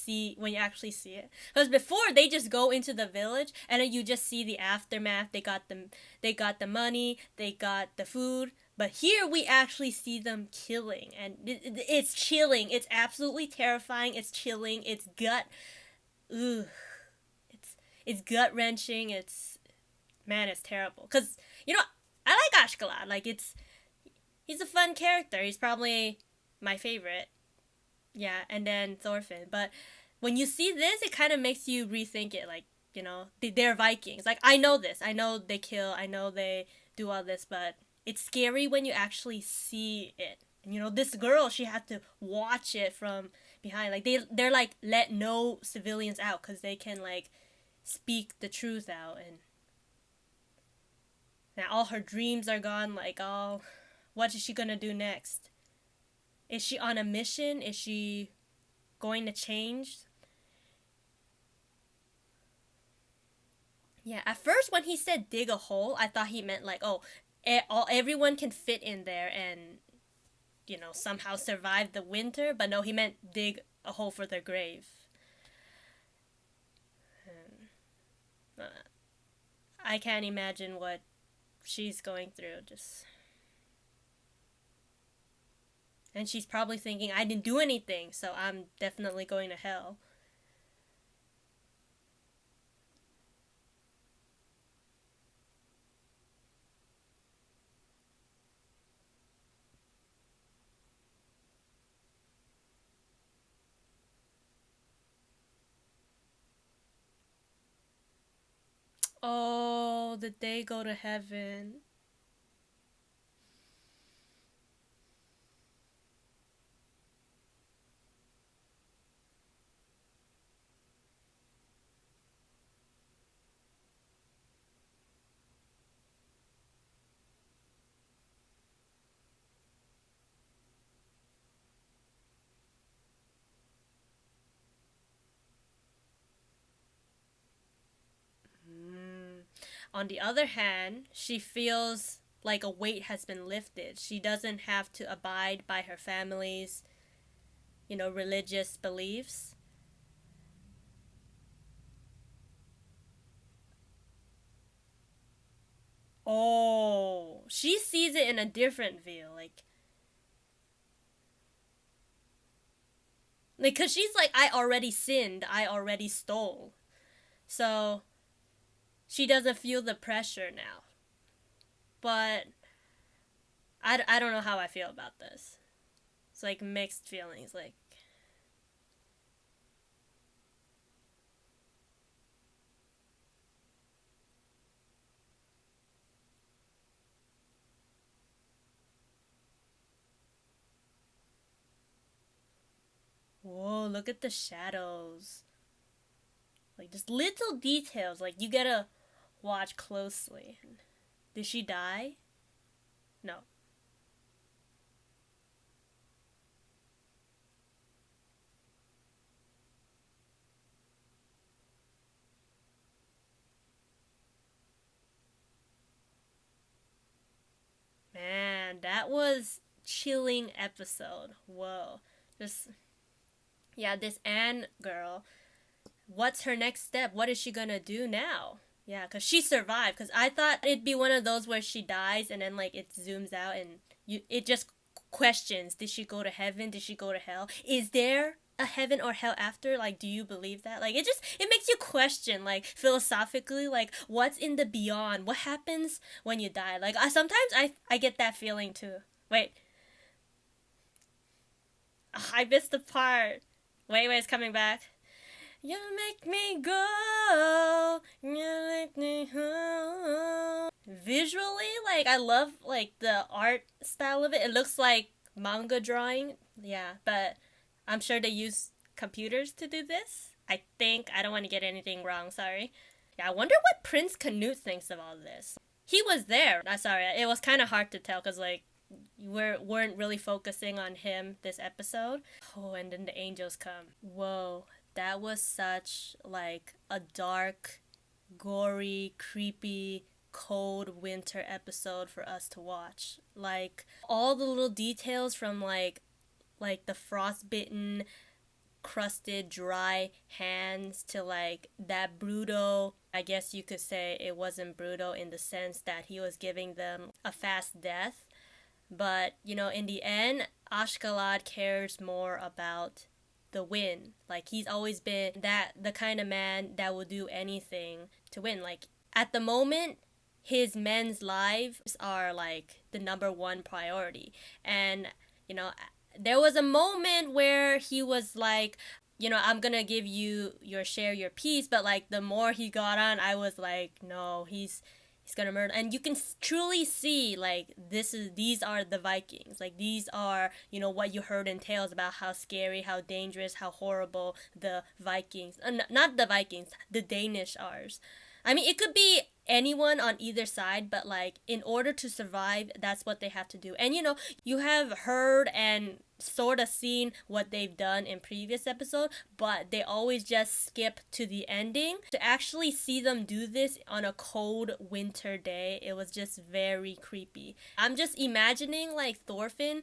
actually see it. Because before they just go into the village and then you just see the aftermath. They got the money, they got the food, but here we actually see them killing, and it's chilling. It's absolutely terrifying. It's chilling. It's gut. Ugh. It's it's gut wrenching. It's man, it's terrible. Cause I like Ashkelon. Like he's a fun character. He's probably my favorite. Yeah, and then Thorfinn. But when you see this, it kind of makes you rethink it. Like, they're Vikings. Like, I know this. I know they kill. I know they do all this, but it's scary when you actually see it. And, this girl, she had to watch it from behind. Like, they're like, let no civilians out because they can, like, speak the truth out. And now all her dreams are gone. Like, oh, what is she gonna do next? Is she on a mission? Is she going to change? Yeah, at first when he said dig a hole, I thought he meant like, oh, everyone can fit in there and, somehow survive the winter. But no, he meant dig a hole for their grave. Uh, I can't imagine what she's going through. And she's probably thinking, I didn't do anything, so I'm definitely going to hell. Oh, did they go to heaven? Mm. On the other hand, she feels like a weight has been lifted. She doesn't have to abide by her family's, religious beliefs. Oh, she sees it in a different view. Because she's like, I already sinned, I already stole. So she doesn't feel the pressure now. But I don't know how I feel about this. It's like mixed feelings. Like, whoa, look at the shadows. Like, just little details. Like, you gotta watch closely. Did she die? No. chilling episode. Whoa. Just, yeah, this Anne girl, what's her next step? What is she gonna do now? Yeah, because she survived. Because I thought it'd be one of those where she dies and then, like, it zooms out and it just questions. Did she go to heaven? Did she go to hell? Is there a heaven or hell after? Like, do you believe that? Like, it makes you question, like, philosophically, like, what's in the beyond? What happens when you die? Like, sometimes I get that feeling too. Wait. I missed the part. Wait, it's coming back. You make me go. You make me go. Visually, like, I love, like, the art style of it. It looks like manga drawing. Yeah, but I'm sure they use computers to do this. I think. I don't want to get anything wrong, sorry. Yeah, I wonder what Prince Canute thinks of all this. He was there. I'm sorry, it was kind of hard to tell because, like, weren't really focusing on him this episode. Oh, and then the angels come. Whoa, that was such, like, a dark, gory, creepy, cold winter episode for us to watch. Like, all the little details from, like the frostbitten, crusted, dry hands to, like, that Bruto. I guess you could say it wasn't Bruto in the sense that he was giving them a fast death. But, you know, in the end, Ashgalad cares more about the win. Like, he's always been the kind of man that will do anything to win. Like, at the moment, his men's lives are, like, the number one priority. And, you know, there was a moment where he was like, you know, I'm gonna give you your share, your piece. But, like, the more he got on, I was like, no, he's gonna murder. And you can truly see, like, these are the Vikings. Like, these are, you know, what you heard in tales about how scary, how dangerous, how horrible the Vikings, not the Vikings, the Danish are. I mean, it could be anyone on either side, but, like, in order to survive, that's what they have to do. And, you know, you have heard and sort of seen what they've done in previous episodes, but they always just skip to the ending. To actually see them do this on a cold winter day, it was just very creepy. I'm just imagining, like, Thorfinn,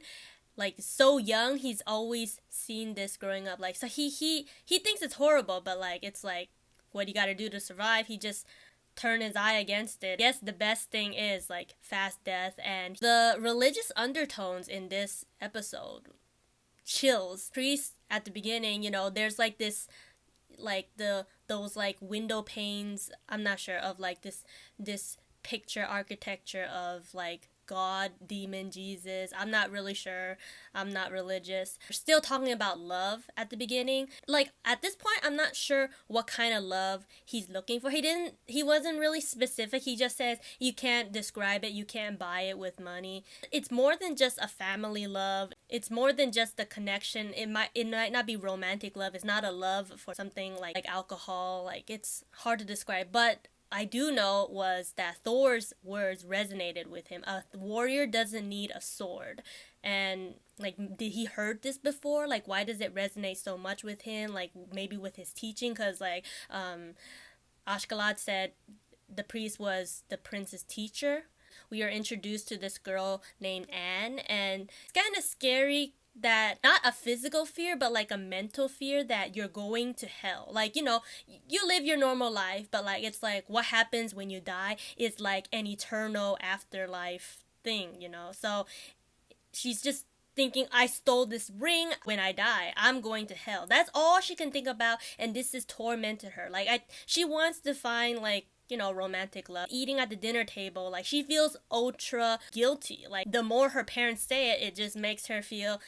like, so young, he's always seen this growing up. Like, so he thinks it's horrible, but, like, it's like, what you gotta do to survive. He just turned his eye against it. I guess the best thing is, like, fast death and the religious undertones in this episode. Chills. Priest at the beginning, you know, there's, like, this, like, those, like, window panes, I'm not sure, of, like, this picture architecture of, like, God, demon, Jesus. I'm not really sure. I'm not religious. We're still talking about love at the beginning. Like, at this point, I'm not sure what kind of love he's looking for. He wasn't really specific. He just says you can't describe it. You can't buy it with money. It's more than just a family love. It's more than just a connection. It might not be romantic love. It's not a love for something like alcohol. Like, it's hard to describe. But I do know was that Thor's words resonated with him. A warrior doesn't need a sword. And, like, did he heard this before? Like, why does it resonate so much with him? Like, maybe with his teaching? Because, like, Ashgalad said the priest was the prince's teacher. We are introduced to this girl named Anne. And it's kind of scary that not a physical fear, but, like, a mental fear that you're going to hell. Like, you know, you live your normal life, but, like, it's like what happens when you die is like an eternal afterlife thing, you know. So she's just thinking, I stole this ring. When I die, I'm going to hell. That's all she can think about, and this has tormented her. Like, she wants to find, like, you know, romantic love. Eating at the dinner table, like, she feels ultra guilty. Like, the more her parents say it, it just makes her feel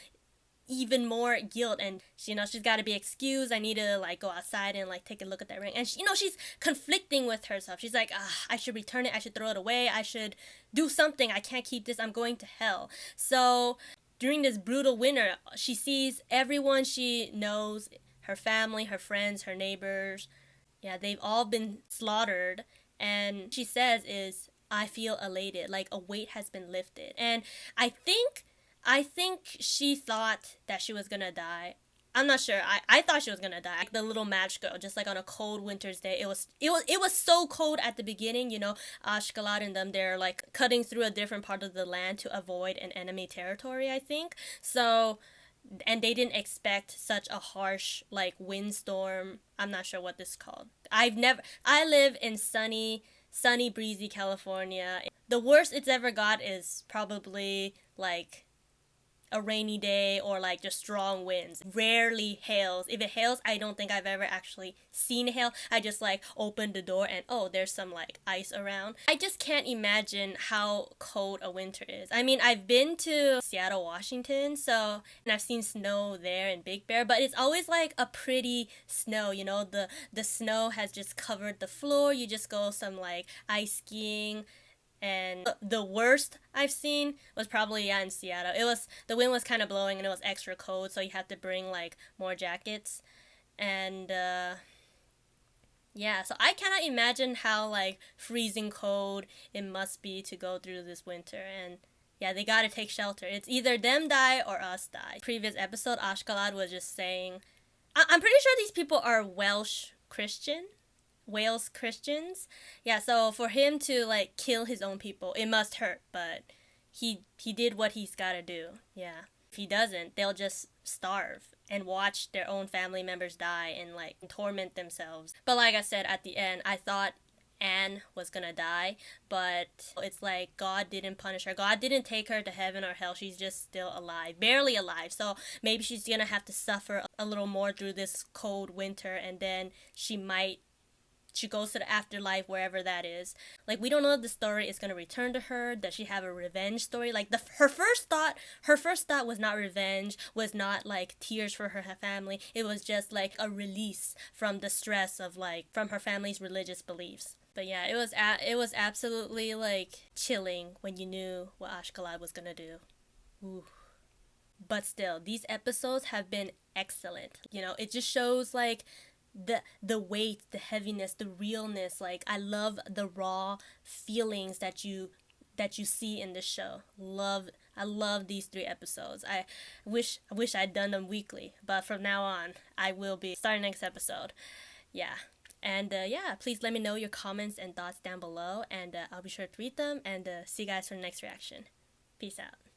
even more guilt, and you know, she's got to be excused. I need to, like, go outside and, like, take a look at that ring. And she, you know, she's conflicting with herself. She's like, I should return it, I should throw it away, I should do something, I can't keep this, I'm going to hell. So during this brutal winter, she sees everyone she knows, her family, her friends, her neighbors, yeah, they've all been slaughtered. And she says is, I feel elated, like a weight has been lifted. And I think she thought that she was gonna die. I'm not sure. I thought she was gonna die. Like the little match girl, just like on a cold winter's day. It was so cold at the beginning. Ashkalat and them, they're like cutting through a different part of the land to avoid an enemy territory, I think. So, and they didn't expect such a harsh like windstorm. I'm not sure what this is called. I live in sunny breezy California. The worst it's ever got is probably like a rainy day or like just strong winds. Rarely hails. If it hails, I don't think I've ever actually seen hail. I just like open the door and oh, there's some like ice around. I just can't imagine how cold a winter is. I mean, I've been to Seattle, Washington, and I've seen snow there in Big Bear, but it's always like a pretty snow, the snow has just covered the floor. You just go some like ice skiing, and the worst I've seen was probably, yeah, in Seattle. The wind was kind of blowing and it was extra cold, so you had to bring like more jackets. And yeah, so I cannot imagine how like freezing cold it must be to go through this winter. And yeah, they gotta take shelter. It's either them die or us die. Previous episode, Ashkalad was just saying, I'm pretty sure these people are Welsh Christian. Wales Christians. Yeah, so for him to like kill his own people, it must hurt, but he did what he's got to do. Yeah. If he doesn't, they'll just starve and watch their own family members die and like torment themselves. But like I said at the end, I thought Anne was gonna die, but it's like God didn't punish her. God didn't take her to heaven or hell. She's just still alive, barely alive. So maybe she's gonna have to suffer a little more through this cold winter, and then she goes to the afterlife, wherever that is. Like, we don't know if the story is gonna return to her. Does she have a revenge story? Like, her first thought was not revenge, was not like tears for her family. It was just like a release from the stress of like from her family's religious beliefs. But yeah, it was absolutely like chilling when you knew what Ashkalad was gonna do. Ooh. But still, these episodes have been excellent. It just shows like the weight, the heaviness, the realness. Like, I love the raw feelings that you see in this show. I love these 3 episodes. I wish I'd done them weekly, but from now on I will be starting next episode. Yeah. And yeah, please let me know your comments and thoughts down below, and I'll be sure to read them, and see you guys for the next reaction. Peace out.